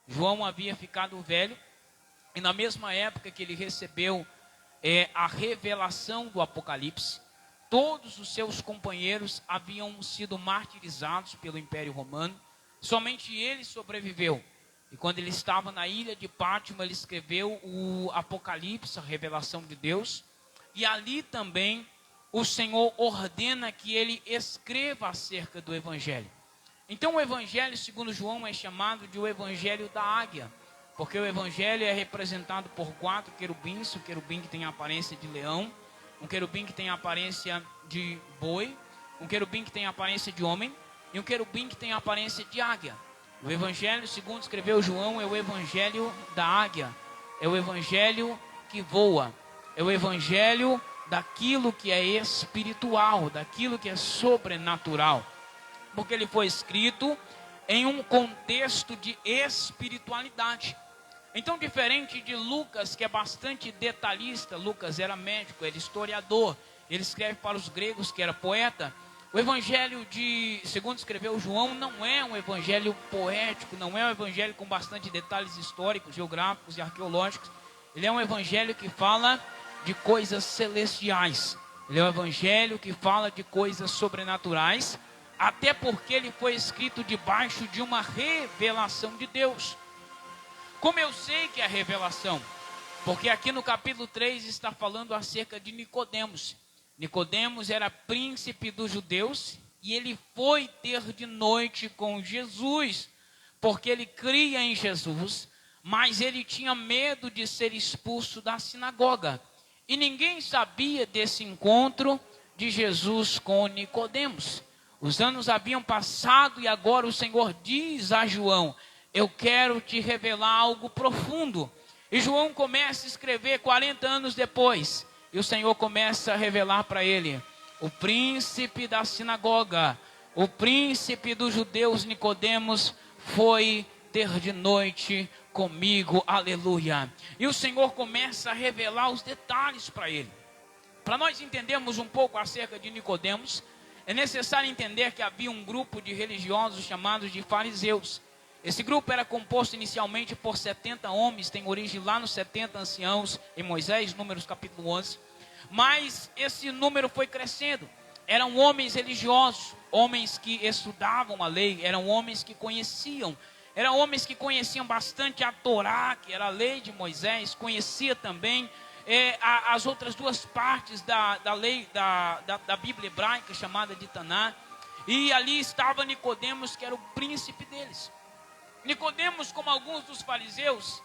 João havia ficado velho, e na mesma época que ele recebeu a revelação do Apocalipse, todos os seus companheiros haviam sido martirizados pelo Império Romano, somente ele sobreviveu. E quando ele estava na ilha de Pátimo, ele escreveu o Apocalipse, a revelação de Deus, e ali também o Senhor ordena que ele escreva acerca do Evangelho. Então o Evangelho, segundo João, é chamado de o Evangelho da Águia, porque o Evangelho é representado por 4 querubins, o querubim que tem a aparência de leão, um querubim que tem a aparência de boi, um querubim que tem a aparência de homem, e um querubim que tem a aparência de águia. O Evangelho, segundo escreveu João, é o Evangelho da águia, é o Evangelho que voa, é o Evangelho daquilo que é espiritual, daquilo que é sobrenatural, porque ele foi escrito em um contexto de espiritualidade. Então, diferente de Lucas, que é bastante detalhista, Lucas era médico, era historiador, ele escreve para os gregos, que era poeta. O evangelho segundo escreveu João, não é um evangelho poético, não é um evangelho com bastante detalhes históricos, geográficos e arqueológicos. Ele é um evangelho que fala de coisas celestiais. Ele é um evangelho que fala de coisas sobrenaturais, até porque ele foi escrito debaixo de uma revelação de Deus. Como eu sei que é a revelação? Porque aqui no capítulo 3 está falando acerca de Nicodemos. Nicodemos era príncipe dos judeus e ele foi ter de noite com Jesus, porque ele cria em Jesus, mas ele tinha medo de ser expulso da sinagoga. E ninguém sabia desse encontro de Jesus com Nicodemos. Os anos haviam passado e agora o Senhor diz a João: eu quero te revelar algo profundo. E João começa a escrever 40 anos depois. E o Senhor começa a revelar para ele: o príncipe da sinagoga, o príncipe dos judeus Nicodemos, foi ter de noite comigo. Aleluia. E o Senhor começa a revelar os detalhes para ele. Para nós entendermos um pouco acerca de Nicodemos, é necessário entender que havia um grupo de religiosos chamados de fariseus. Esse grupo era composto inicialmente por 70 homens, tem origem lá nos 70 anciãos em Moisés, Números capítulo 11. Mas esse número foi crescendo. Eram homens religiosos, homens que estudavam a lei, eram homens que conheciam. Eram homens que conheciam bastante a Torá, que era a lei de Moisés, conhecia também as outras duas partes da lei da Bíblia hebraica, chamada de Taná. E ali estava Nicodemos, que era o príncipe deles. Nicodemos, como alguns dos fariseus,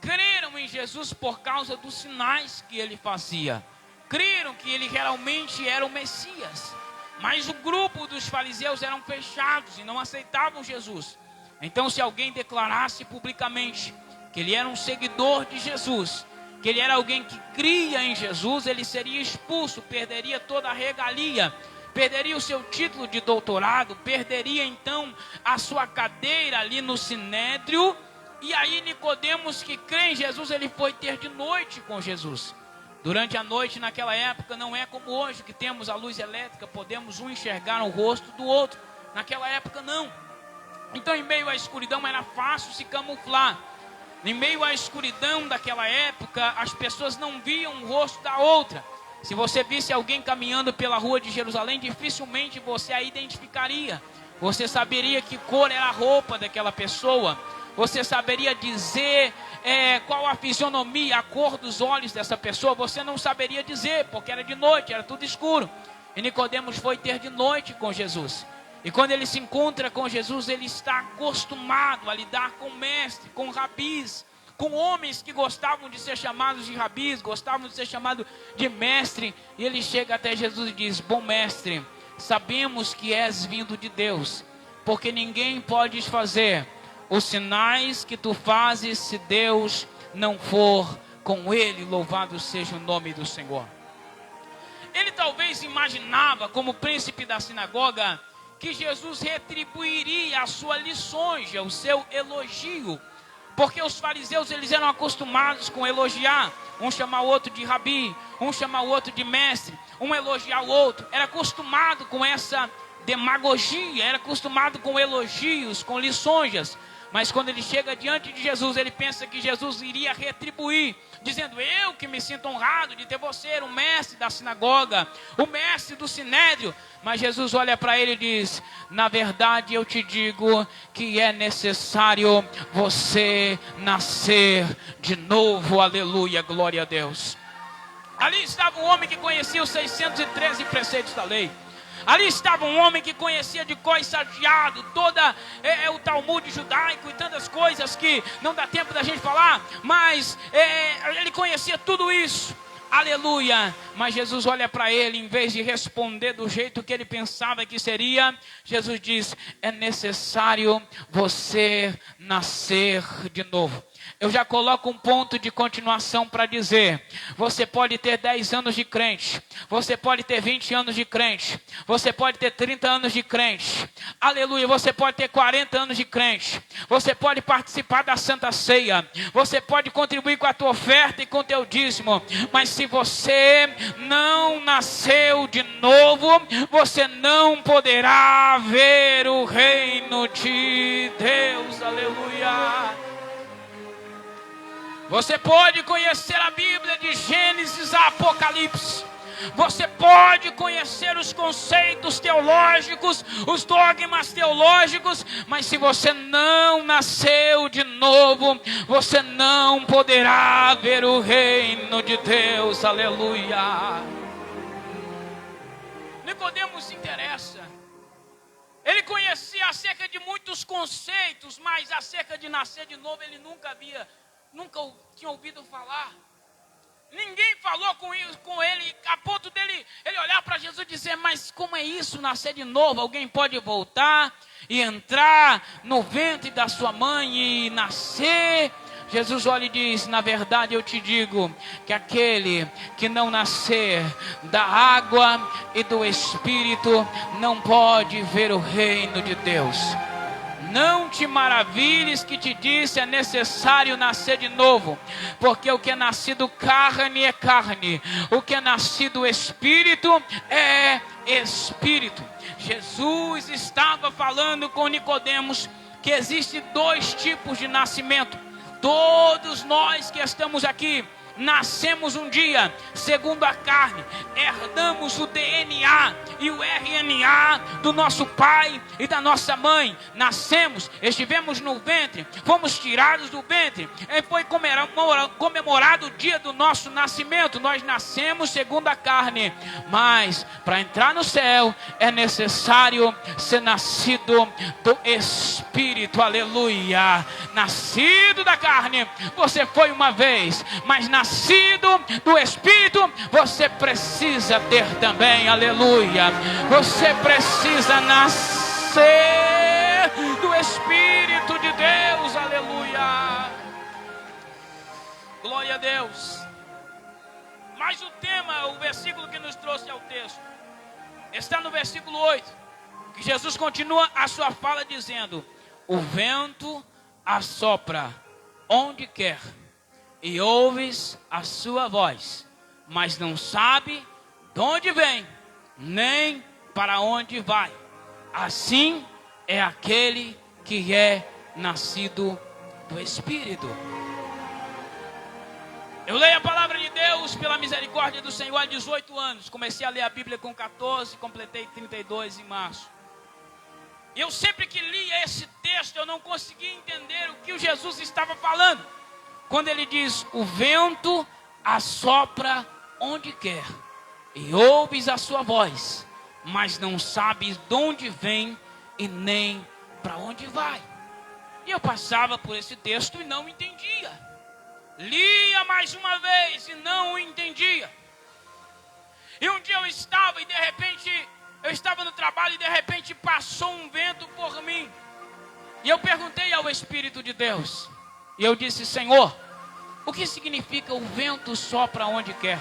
creram em Jesus por causa dos sinais que ele fazia. Creram que ele realmente era o Messias. Mas o grupo dos fariseus eram fechados e não aceitavam Jesus. Então, se alguém declarasse publicamente que ele era um seguidor de Jesus, que ele era alguém que cria em Jesus, ele seria expulso, perderia toda a regalia, perderia o seu título de doutorado, perderia então a sua cadeira ali no Sinédrio. E aí Nicodemos, que crê em Jesus, ele foi ter de noite com Jesus. Durante a noite naquela época não é como hoje, que temos a luz elétrica, podemos um enxergar o rosto do outro. Naquela época não. Então em meio à escuridão era fácil se camuflar. Em meio à escuridão daquela época, as pessoas não viam o rosto da outra. Se você visse alguém caminhando pela rua de Jerusalém, dificilmente você a identificaria. Você saberia que cor era a roupa daquela pessoa. Você saberia dizer qual a fisionomia, a cor dos olhos dessa pessoa. Você não saberia dizer, porque era de noite, era tudo escuro. E Nicodemos foi ter de noite com Jesus. E quando ele se encontra com Jesus, ele está acostumado a lidar com mestre, com rabis, com homens que gostavam de ser chamados de rabis, gostavam de ser chamados de mestre. E ele chega até Jesus e diz: bom mestre, sabemos que és vindo de Deus, porque ninguém pode fazer os sinais que tu fazes se Deus não for com ele. Louvado seja o nome do Senhor. Ele talvez imaginava, como príncipe da sinagoga, que Jesus retribuiria a sua lisonja, o seu elogio, porque os fariseus eles eram acostumados com elogiar, um chamar o outro de rabi, um chamar o outro de mestre, um elogiar o outro. Era acostumado com essa demagogia, era acostumado com elogios, com lisonjas. Mas quando ele chega diante de Jesus, ele pensa que Jesus iria retribuir, dizendo: eu que me sinto honrado de ter você, o mestre da sinagoga, o mestre do sinédrio. Mas Jesus olha para ele e diz: na verdade eu te digo que é necessário você nascer de novo. Aleluia, glória a Deus. Ali estava um homem que conhecia os 613 preceitos da lei. Ali estava um homem que conhecia de cor e salteado toda o Talmud judaico e tantas coisas que não dá tempo da gente falar, mas ele conhecia tudo isso. Aleluia. Mas Jesus olha para ele, em vez de responder do jeito que ele pensava que seria, Jesus diz: é necessário você nascer de novo. Eu já coloco um ponto de continuação para dizer: você pode ter 10 anos de crente, você pode ter 20 anos de crente, você pode ter 30 anos de crente, aleluia, você pode ter 40 anos de crente, você pode participar da Santa Ceia, você pode contribuir com a tua oferta e com o teu dízimo, mas se você não nasceu de novo, você não poderá ver o reino de Deus. Aleluia. Você pode conhecer a Bíblia de Gênesis a Apocalipse. Você pode conhecer os conceitos teológicos, os dogmas teológicos, mas se você não nasceu de novo, você não poderá ver o reino de Deus. Aleluia. Nicodemos se interessa. Ele conhecia acerca de muitos conceitos, mas acerca de nascer de novo ele nunca tinha ouvido falar. Ninguém falou com ele, a ponto dele ele olhar para Jesus e dizer: mas como é isso, nascer de novo? Alguém pode voltar e entrar no ventre da sua mãe e nascer? Jesus olha e diz: na verdade eu te digo que aquele que não nascer da água e do Espírito não pode ver o reino de Deus. Não te maravilhes que te disse: é necessário nascer de novo, porque o que é nascido carne é carne, o que é nascido espírito é espírito. Jesus estava falando com Nicodemos que existem 2 tipos de nascimento. Todos nós que estamos aqui nascemos um dia segundo a carne, herdamos o DNA e o RNA do nosso pai e da nossa mãe. Nascemos, estivemos no ventre, fomos tirados do ventre, e foi comemorado o dia do nosso nascimento. Nós nascemos segundo a carne, mas para entrar no céu é necessário ser nascido do Espírito. Aleluia. Nascido da carne você foi uma vez, mas nascido do Espírito você precisa ter também. Aleluia. Você precisa nascer do Espírito de Deus. Aleluia. Glória a Deus. Mas o tema, o versículo que nos trouxe ao texto, está no versículo 8, que Jesus continua a sua fala dizendo: o vento assopra onde quer e ouves a sua voz, mas não sabe de onde vem, nem para onde vai. Assim é aquele que é nascido do Espírito. Eu leio a palavra de Deus pela misericórdia do Senhor há 18 anos. Comecei a ler a Bíblia com 14, completei 32 em março. E eu sempre que lia esse texto, eu não conseguia entender o que o Jesus estava falando. Quando ele diz: o vento assopra onde quer e ouves a sua voz, mas não sabes de onde vem e nem para onde vai. E eu passava por esse texto e não entendia. Lia mais uma vez e não o entendia. E um dia eu estava no trabalho e de repente passou um vento por mim. E eu perguntei ao Espírito de Deus. E eu disse: Senhor, o que significa o vento sopra onde quer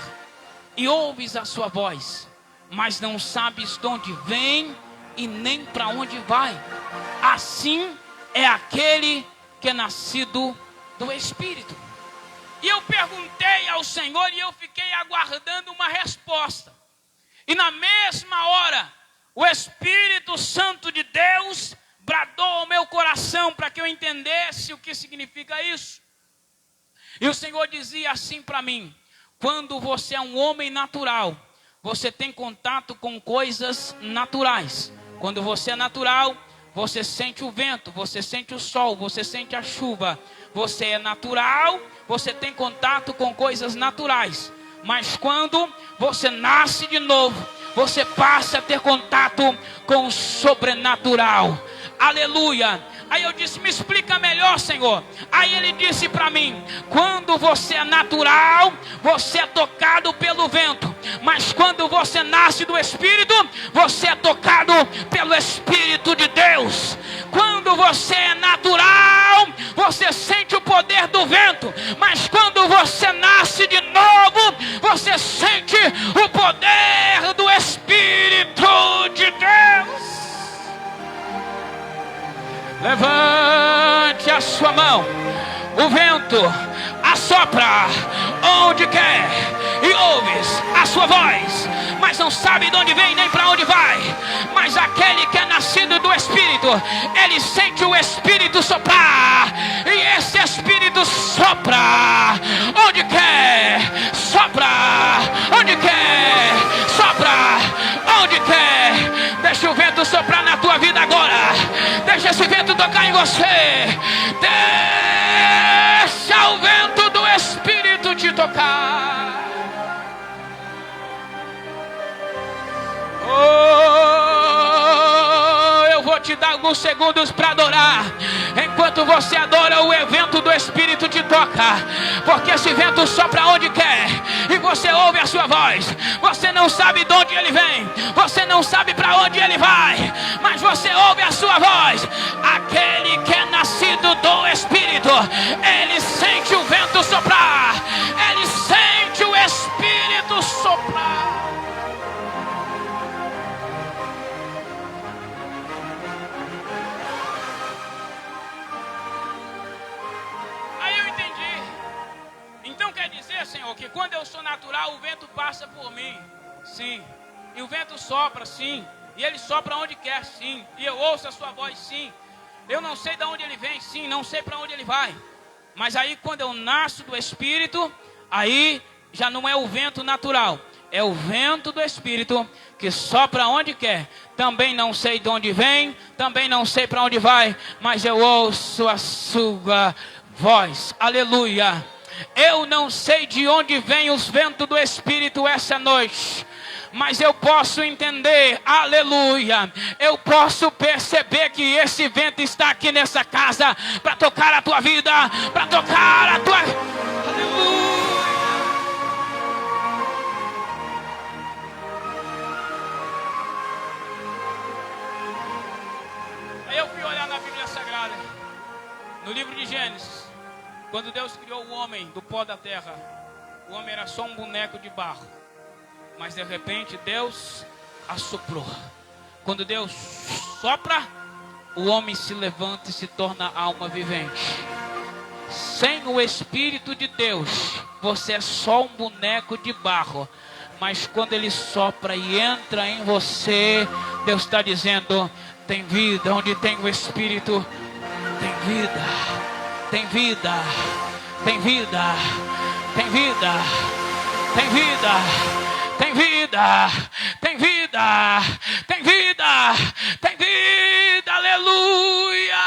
e ouves a sua voz, mas não sabes de onde vem e nem para onde vai? Assim é aquele que é nascido do Espírito. E eu perguntei ao Senhor e eu fiquei aguardando uma resposta. E na mesma hora, o Espírito Santo de Deus bradou ao meu coração para que eu entendesse o que significa isso. E o Senhor dizia assim para mim: quando você é um homem natural, você tem contato com coisas naturais. Quando você é natural, você sente o vento, você sente o sol, você sente a chuva. Você é natural, você tem contato com coisas naturais. Mas quando você nasce de novo, você passa a ter contato com o sobrenatural. Aleluia. Aí eu disse: me explica melhor, Senhor. Aí ele disse para mim: quando você é natural, você é tocado pelo vento. Mas quando você nasce do Espírito, você é tocado pelo Espírito de Deus. Quando você é natural, você sente o poder do vento. Mas quando você nasce de novo, você sente o poder do Espírito de Deus. Levante a sua mão. O vento assopra onde quer e ouves a sua voz, mas não sabe de onde vem nem para onde vai. Mas aquele que é nascido do Espírito, ele sente o Espírito soprar, e esse Espírito sopra onde quer, sopra onde quer, sopra onde quer. Deixa o vento soprar na tua vida agora. Deixa esse vento tocar em você. Deixa o vento do Espírito te tocar. Eu vou te dar alguns segundos para adorar. Enquanto você adora, o vento do Espírito te toca. Porque esse vento sopra onde quer, e você ouve a sua voz. Você não sabe de onde ele vem, você não sabe para onde ele vai, mas você ouve a sua voz. Aquele que é nascido do Espírito, ele sente o vento soprar, ele sente o Espírito soprar. Então quer dizer, Senhor, que quando eu sou natural, o vento passa por mim? Sim. E o vento sopra? Sim. E ele sopra onde quer? Sim. E eu ouço a sua voz? Sim. Eu não sei de onde ele vem? Sim. Não sei para onde ele vai. Mas aí quando eu nasço do Espírito, aí já não é o vento natural, é o vento do Espírito que sopra onde quer. Também não sei de onde vem, também não sei para onde vai, mas eu ouço a sua voz. Aleluia. Eu não sei de onde vem os ventos do Espírito essa noite, mas eu posso entender, aleluia, eu posso perceber que esse vento está aqui nessa casa para tocar a tua vida, para tocar a tua... Aleluia. Aí eu fui olhar na Bíblia Sagrada, no livro de Gênesis. Quando Deus criou o homem do pó da terra, o homem era só um boneco de barro. Mas de repente Deus assoprou. Quando Deus sopra, o homem se levanta e se torna alma vivente. Sem o Espírito de Deus, você é só um boneco de barro. Mas quando Ele sopra e entra em você, Deus está dizendo: tem vida. Onde tem o Espírito, tem vida. Tem vida, tem vida, tem vida, tem vida, tem vida, tem vida, tem vida, tem vida, aleluia.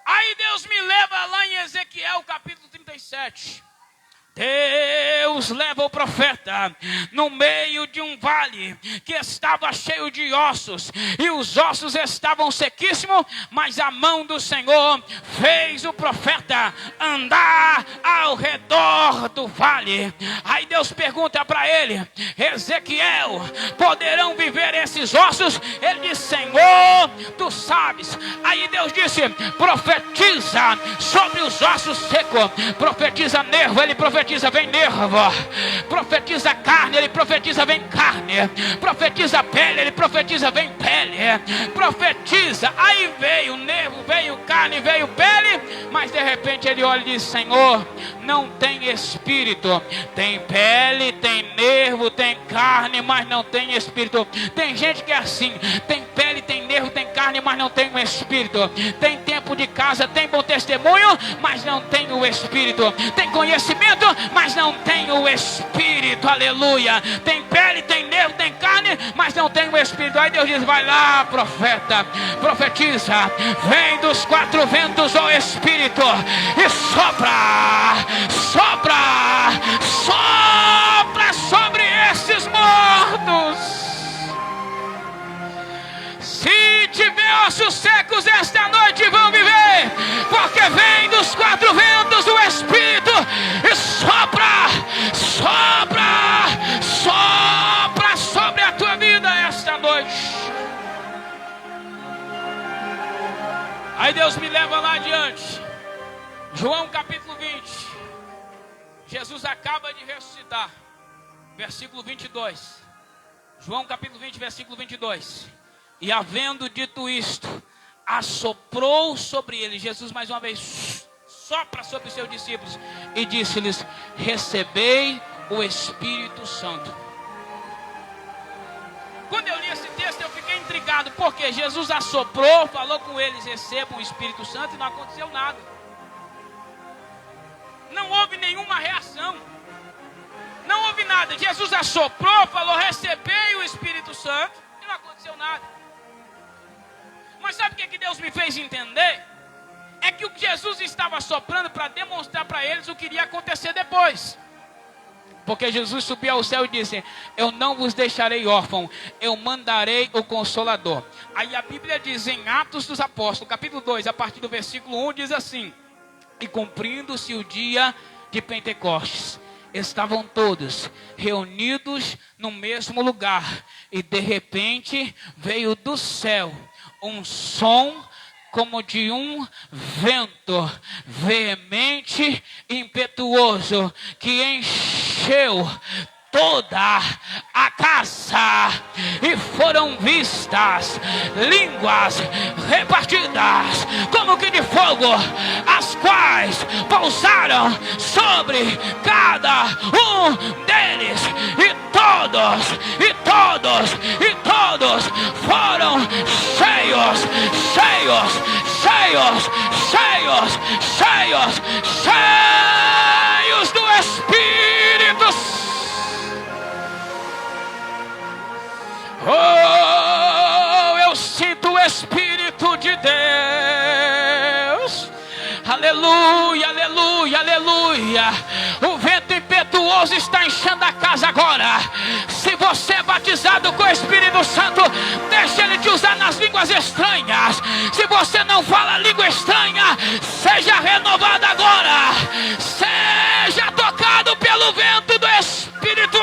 Aí Deus me leva lá em Ezequiel capítulo 37. Deus leva o profeta no meio de um vale que estava cheio de ossos, e os ossos estavam sequíssimos, mas a mão do Senhor fez o profeta andar ao redor do vale. Aí Deus pergunta para ele: Ezequiel, poderão viver esses ossos? Ele diz: Senhor, tu sabes. Aí Deus disse: profetiza sobre os ossos secos, profetiza nervo. Ele profetiza profetiza, vem nervo. Profetiza carne, ele profetiza, vem carne. Profetiza pele, ele profetiza, vem pele. Profetiza, aí veio nervo, veio carne, veio pele. Mas de repente ele olha e diz: Senhor, não tem espírito. Tem pele, tem nervo, tem carne, mas não tem espírito. Tem gente que é assim: tem pele, tem nervo, tem carne, mas não tem o espírito. Tem tempo de casa, tem bom testemunho, mas não tem o espírito. Tem conhecimento, mas não tem o espírito. Aleluia. Tem pele, tem nervo, tem carne, mas não tem o espírito. Aí Deus diz: vai lá, profeta, profetiza, vem dos quatro ventos o espírito e sopra, sopra, sopra sobre esses mortos. Se tiver ossos secos esta noite vão viver, porque vem dos quatro ventos o Espírito e sopra, sopra, sopra sobre a tua vida esta noite. Aí Deus me leva lá adiante, João capítulo 20, Jesus acaba de ressuscitar, versículo 22, João capítulo 20, versículo 22. E havendo dito isto, assoprou sobre eles, Jesus mais uma vez sopra sobre os seus discípulos e disse-lhes: recebei o Espírito Santo. Quando eu li esse texto eu fiquei intrigado, porque Jesus assoprou, falou com eles: recebam o Espírito Santo, e não aconteceu nada. Não houve nenhuma reação, não houve nada. Jesus assoprou, falou: recebei o Espírito Santo, e não aconteceu nada. Mas sabe o que Deus me fez entender? É que o que Jesus estava soprando para demonstrar para eles o que iria acontecer depois. Porque Jesus subiu ao céu e disse: eu não vos deixarei órfão, eu mandarei o Consolador. Aí a Bíblia diz em Atos dos Apóstolos, capítulo 2, a partir do versículo 1, diz assim: e cumprindo-se o dia de Pentecostes, estavam todos reunidos no mesmo lugar, e de repente veio do céu um som como de um vento veemente e impetuoso, que encheu toda a casa, e foram vistas línguas repartidas como que de fogo, as quais pousaram sobre cada um deles, e todos foram cheios do Espírito. Oh, eu sinto o Espírito de Deus. Aleluia, aleluia, aleluia. O vento impetuoso está enchendo a casa agora. Se você é batizado com o Espírito Santo, deixa Ele te usar nas línguas estranhas. Se você não fala língua estranha, seja renovado agora. Seja tocado pelo vento do Espírito.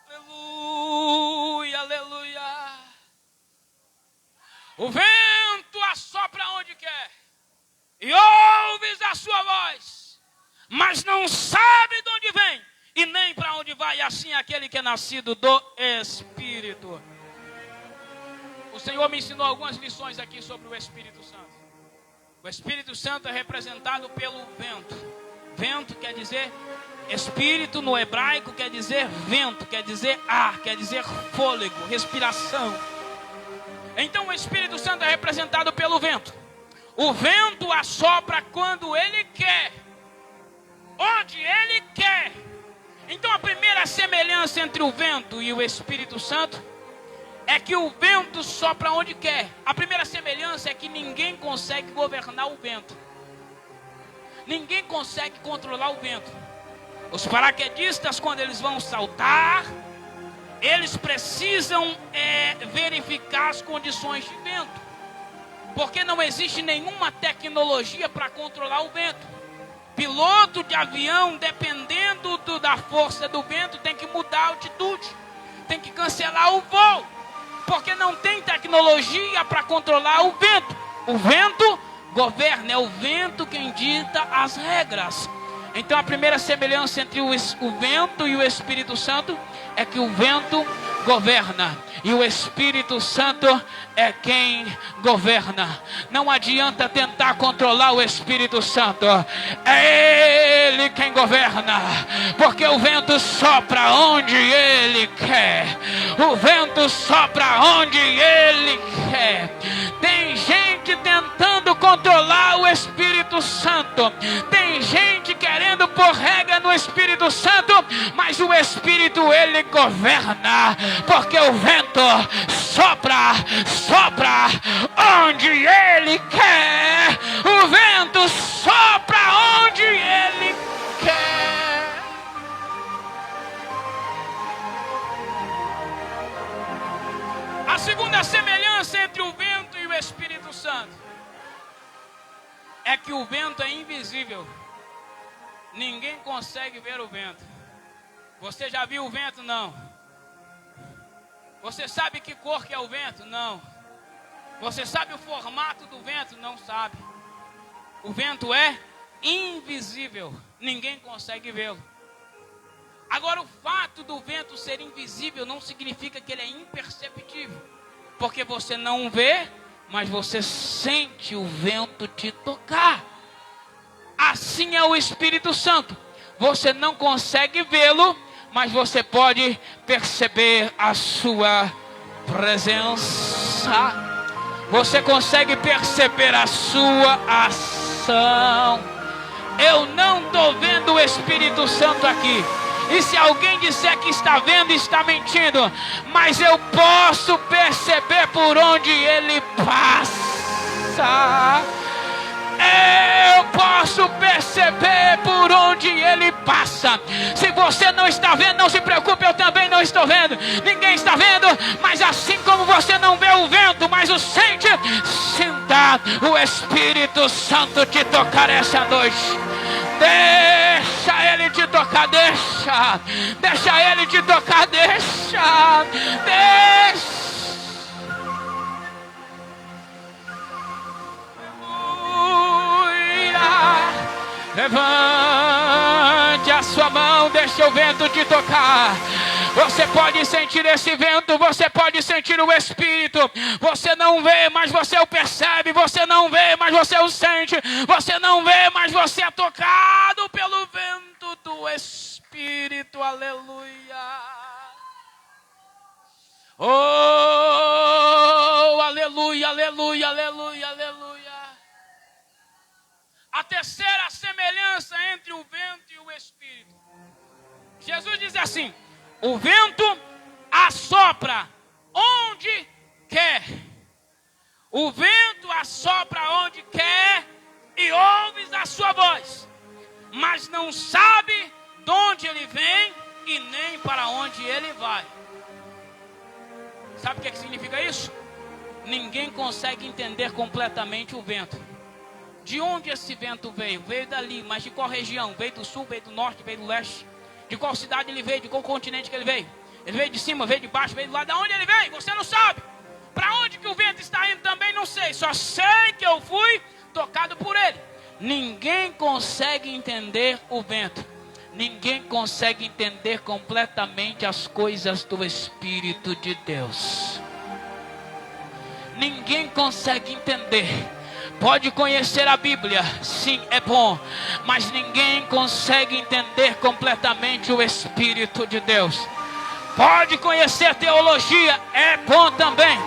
Aleluia, aleluia. O vento assopra onde quer, e ouves a sua voz, mas não sabe de onde vem e nem para onde vai. Assim aquele que é nascido do Espírito. O Senhor me ensinou algumas lições aqui sobre o Espírito Santo. O Espírito Santo é representado pelo vento. Vento quer dizer espírito, no hebraico quer dizer vento, quer dizer ar, quer dizer fôlego, respiração. Então o Espírito Santo é representado pelo vento. O vento assopra quando ele quer, onde ele quer. Então a primeira semelhança entre o vento e o Espírito Santo é que o vento sopra onde quer. A primeira semelhança é que ninguém consegue governar o vento. Ninguém consegue controlar o vento. Os paraquedistas, quando eles vão saltar, eles precisam verificar as condições de vento, porque não existe nenhuma tecnologia para controlar o vento. Piloto de avião, dependendo da força do vento, tem que mudar a altitude, tem que cancelar o voo, porque não tem tecnologia para controlar o vento. O vento governa, é o vento quem dita as regras. Então a primeira semelhança entre o vento e o Espírito Santo é que o vento governa e o Espírito Santo é quem governa. Não adianta tentar controlar o Espírito Santo, é Ele quem governa, porque o vento sopra onde Ele quer, o vento sopra onde Ele quer. Tem gente tentando controlar o Espírito Santo, tem gente querendo pôr regra no Espírito Santo, mas o Espírito Ele governa, porque o vento sopra onde Ele quer, o vento sopra onde Ele quer. A segunda semelhança entre o vento e o Espírito Santo é que o vento é invisível. Ninguém consegue ver o vento. Você já viu o vento? Não. Você sabe que cor que é o vento? Não. Você sabe o formato do vento? Não sabe. O vento é invisível. Ninguém consegue vê-lo. Agora, o fato do vento ser invisível não significa que ele é imperceptível. Porque você não vê, mas você sente o vento te tocar. Assim é o Espírito Santo. Você não consegue vê-lo, mas você pode perceber a sua presença. Você consegue perceber a sua ação. Eu não estou vendo o Espírito Santo aqui. E se alguém disser que está vendo, está mentindo. Mas eu posso perceber por onde ele passa. Eu posso perceber por onde ele passa. Se você não está vendo, não se preocupe, eu também não estou vendo. Ninguém está vendo, mas assim como você não vê o vento, mas o sente, sinta o Espírito Santo te tocar essa noite. Deixa ele te tocar, deixa ele te tocar, deixa. Levante a sua mão, deixa o vento te tocar. Você pode sentir esse vento, você pode sentir o Espírito. Você não vê, mas você o percebe. Você não vê, mas você o sente. Você não vê, mas você é tocado pelo vento do Espírito. Aleluia. Oh, aleluia, aleluia, aleluia, aleluia. A terceira semelhança entre o vento e o Espírito. Jesus diz assim: o vento assopra onde quer. O vento assopra onde quer e ouves a sua voz, mas não sabe de onde ele vem e nem para onde ele vai. Sabe o que significa isso? Ninguém consegue entender completamente o vento. De onde esse vento veio? Veio dali, mas de qual região? Veio do sul, veio do norte, veio do leste? De qual cidade ele veio? De qual continente que ele veio? Ele veio de cima, veio de baixo, veio do lado. De onde ele veio? Você não sabe. Para onde que o vento está indo também não sei. Só sei que eu fui tocado por ele. Ninguém consegue entender o vento. Ninguém consegue entender completamente as coisas do Espírito de Deus. Ninguém consegue entender. Pode conhecer a Bíblia, sim, é bom, mas ninguém consegue entender completamente o Espírito de Deus. Pode conhecer teologia, é bom também,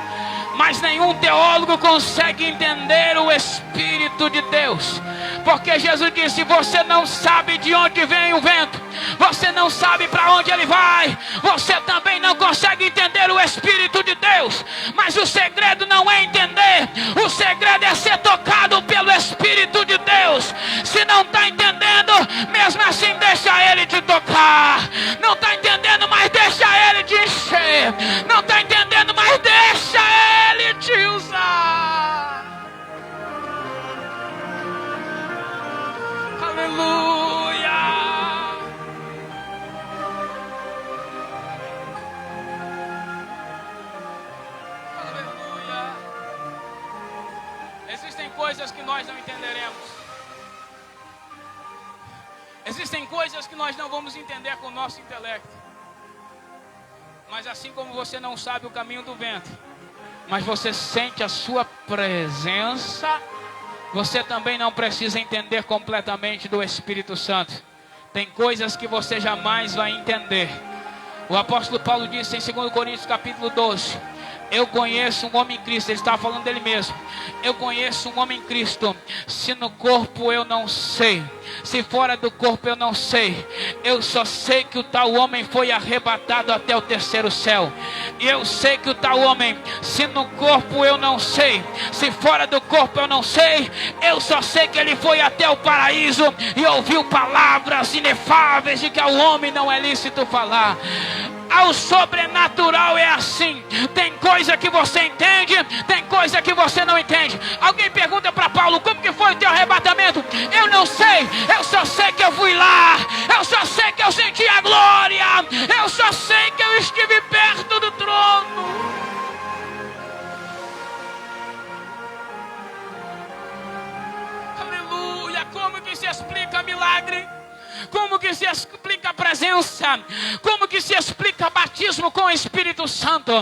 mas nenhum teólogo consegue entender o Espírito de Deus. Porque Jesus disse: você não sabe de onde vem o vento, você não sabe para onde ele vai, você também não consegue entender o Espírito de Deus. Mas o segredo não é entender, o segredo é ser tocado pelo Espírito de Deus. Se não está entendendo, mesmo assim deixa ele te tocar. Não está entendendo, mas deixa ele te encher. Não está entendendo, mas deixa ele te usar. Aleluia. nós não entenderemos. Existem coisas que nós não vamos entender com o nosso intelecto. Mas assim como você não sabe o caminho do vento, mas você sente a sua presença, você também não precisa entender completamente do Espírito Santo. Tem coisas que você jamais vai entender. O apóstolo Paulo disse em 2 Coríntios capítulo 12: eu conheço um homem em Cristo. Ele estava falando dele mesmo. Eu conheço um homem em Cristo. Se no corpo eu não sei, se fora do corpo eu não sei, eu só sei que o tal homem foi arrebatado até o terceiro céu. E eu sei que o tal homem, se no corpo eu não sei, se fora do corpo eu não sei, eu só sei que ele foi até o paraíso e ouviu palavras inefáveis de que ao homem não é lícito falar. Ao sobrenatural é assim. Tem coisa que você entende, tem coisa que você não entende. Alguém pergunta para Paulo: como que foi o teu arrebatamento? Eu não sei, eu só sei que eu fui lá, eu só sei que eu senti a glória, eu só sei que eu estive perto do trono. Aleluia. Como que se explica milagre? Como que se explica a presença? Como que se explica batismo com o Espírito Santo?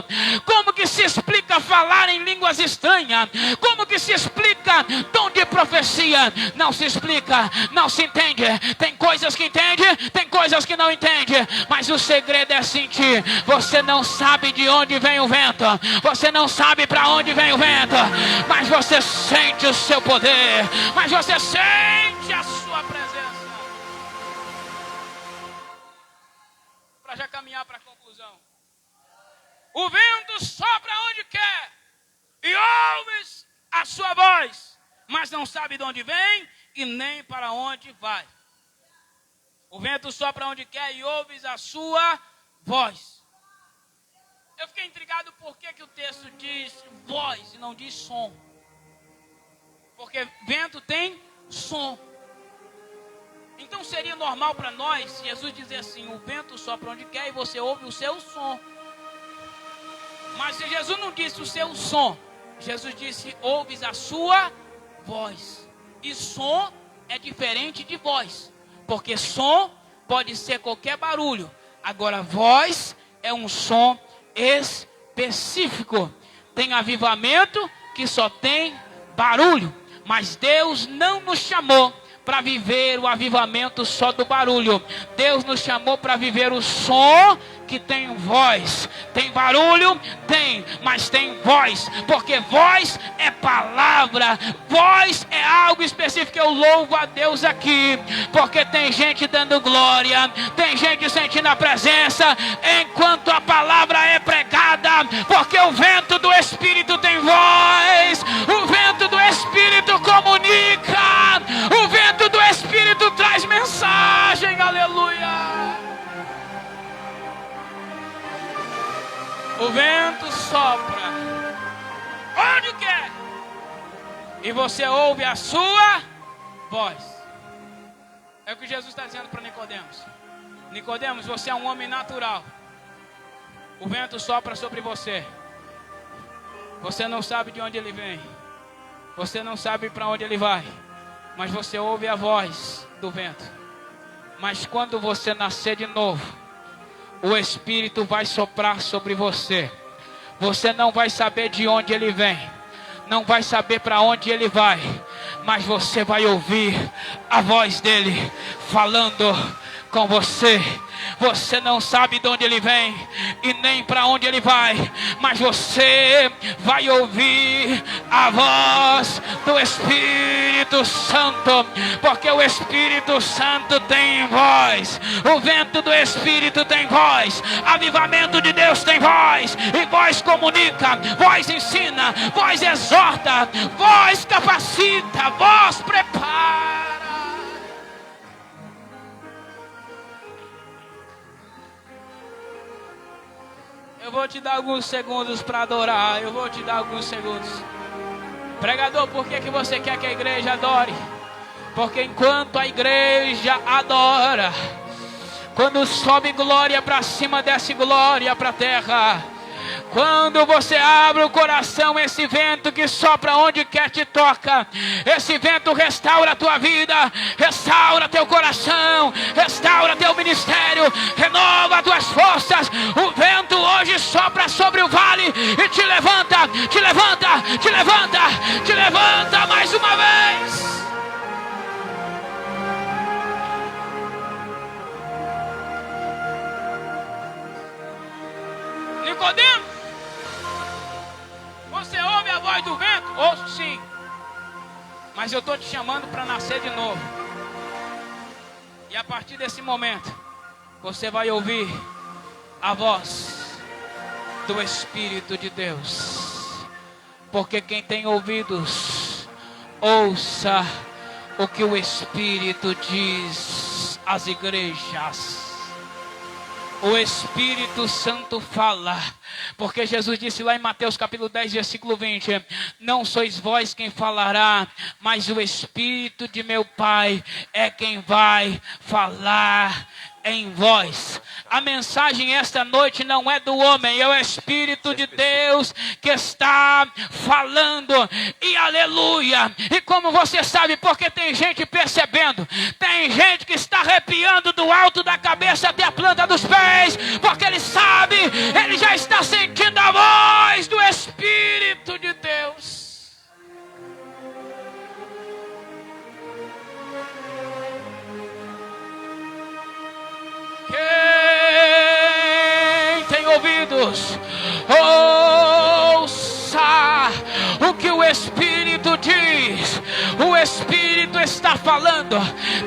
Como que se explica falar em línguas estranhas? Como que se explica dom de profecia? Não se explica, não se entende. Tem coisas que entende, tem coisas que não entende. Mas o segredo é sentir. Você não sabe de onde vem o vento, você não sabe para onde vem o vento, mas você sente o seu poder, mas você sente a sua presença. Para já caminhar para a conclusão. O vento sopra onde quer e ouves a sua voz, mas não sabe de onde vem e nem para onde vai. O vento sopra onde quer e ouves a sua voz. Eu fiquei intrigado por que o texto diz voz e não diz som. Porque vento tem som. Então seria normal para nós Jesus dizer assim: o vento sopra onde quer e você ouve o seu som. Mas se Jesus não disse o seu som, Jesus disse: ouves a sua voz. E som é diferente de voz, porque som pode ser qualquer barulho. Agora voz é um som específico. Tem avivamento que só tem barulho, mas Deus não nos chamou para viver o avivamento só do barulho. Deus nos chamou para viver o som que tem voz. Tem barulho? Tem, mas tem voz. Porque voz é palavra. Voz é algo específico. Eu louvo a Deus aqui, porque tem gente dando glória, tem gente sentindo a presença enquanto a palavra é pregada. Porque o vento do Espírito tem voz. O vento do Espírito comunica. O vento do Espírito traz mensagem. Aleluia. O vento sopra onde quer e você ouve a sua voz. É o que Jesus está dizendo para Nicodemos. Nicodemos, você é um homem natural. O vento sopra sobre você. Você não sabe de onde ele vem, você não sabe para onde ele vai, mas você ouve a voz do vento. Mas quando você nascer de novo, o Espírito vai soprar sobre você. Você não vai saber de onde ele vem, não vai saber para onde ele vai, mas você vai ouvir a voz dele falando com você. Você não sabe de onde ele vem e nem para onde ele vai, mas você vai ouvir a voz do Espírito Santo, porque o Espírito Santo tem voz. O vento do Espírito tem voz. Avivamento de Deus tem voz. E voz comunica, voz ensina, voz exorta, voz capacita, voz prepara. Eu vou te dar alguns segundos para adorar. Eu vou te dar alguns segundos. Pregador, por que você quer que a igreja adore? Porque enquanto a igreja adora, quando sobe glória para cima, desce glória para a terra. Quando você abre o coração, esse vento que sopra onde quer te toca. Esse vento restaura a tua vida, restaura teu coração, restaura teu ministério, renova tuas forças. O vento hoje sopra sobre o vale e te levanta, te levanta, te levanta, te levanta mais uma vez. Nicodemo, você ouve a voz do vento? Ouço sim. Mas eu estou te chamando para nascer de novo. E a partir desse momento, você vai ouvir a voz do Espírito de Deus. Porque quem tem ouvidos, ouça o que o Espírito diz às igrejas. O Espírito Santo fala, porque Jesus disse lá em Mateus capítulo 10, versículo 20, não sois vós quem falará, mas o Espírito de meu Pai é quem vai falar em vós. A mensagem esta noite não é do homem, é o Espírito de Deus que está falando, e aleluia. E como você sabe, porque tem gente percebendo, tem gente que está arrepiando do alto da cabeça até a planta dos pés, porque ele sabe, ele já está sentindo a voz do Espírito de Deus. Quem tem ouvidos, ouça o que o Espírito diz. O Espírito está falando.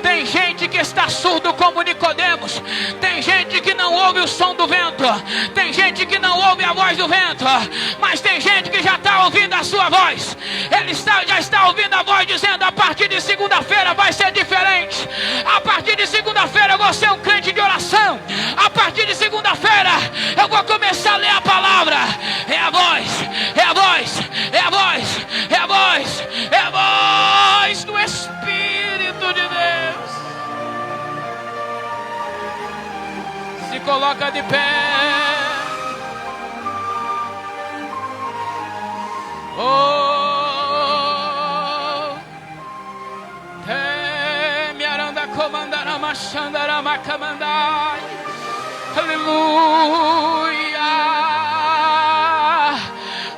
Tem gente que está surdo como Nicodemos. Tem gente que não ouve o som do vento. Tem gente que não ouve a voz do vento. Mas tem gente que já está ouvindo a sua voz. Ele já está ouvindo a voz dizendo: a partir de segunda-feira vai ser diferente. A partir de segunda-feira eu vou ser um crente de oração. A partir de segunda-feira eu vou começar a ler a palavra. É a voz, é a voz, é a voz, é a voz, é a voz do Espírito de Deus. Se coloca de pé. Oh, teme aranda comandarama xandarama camandai. Aleluia,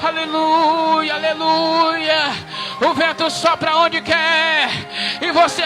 aleluia, aleluia. O vento sopra onde quer e você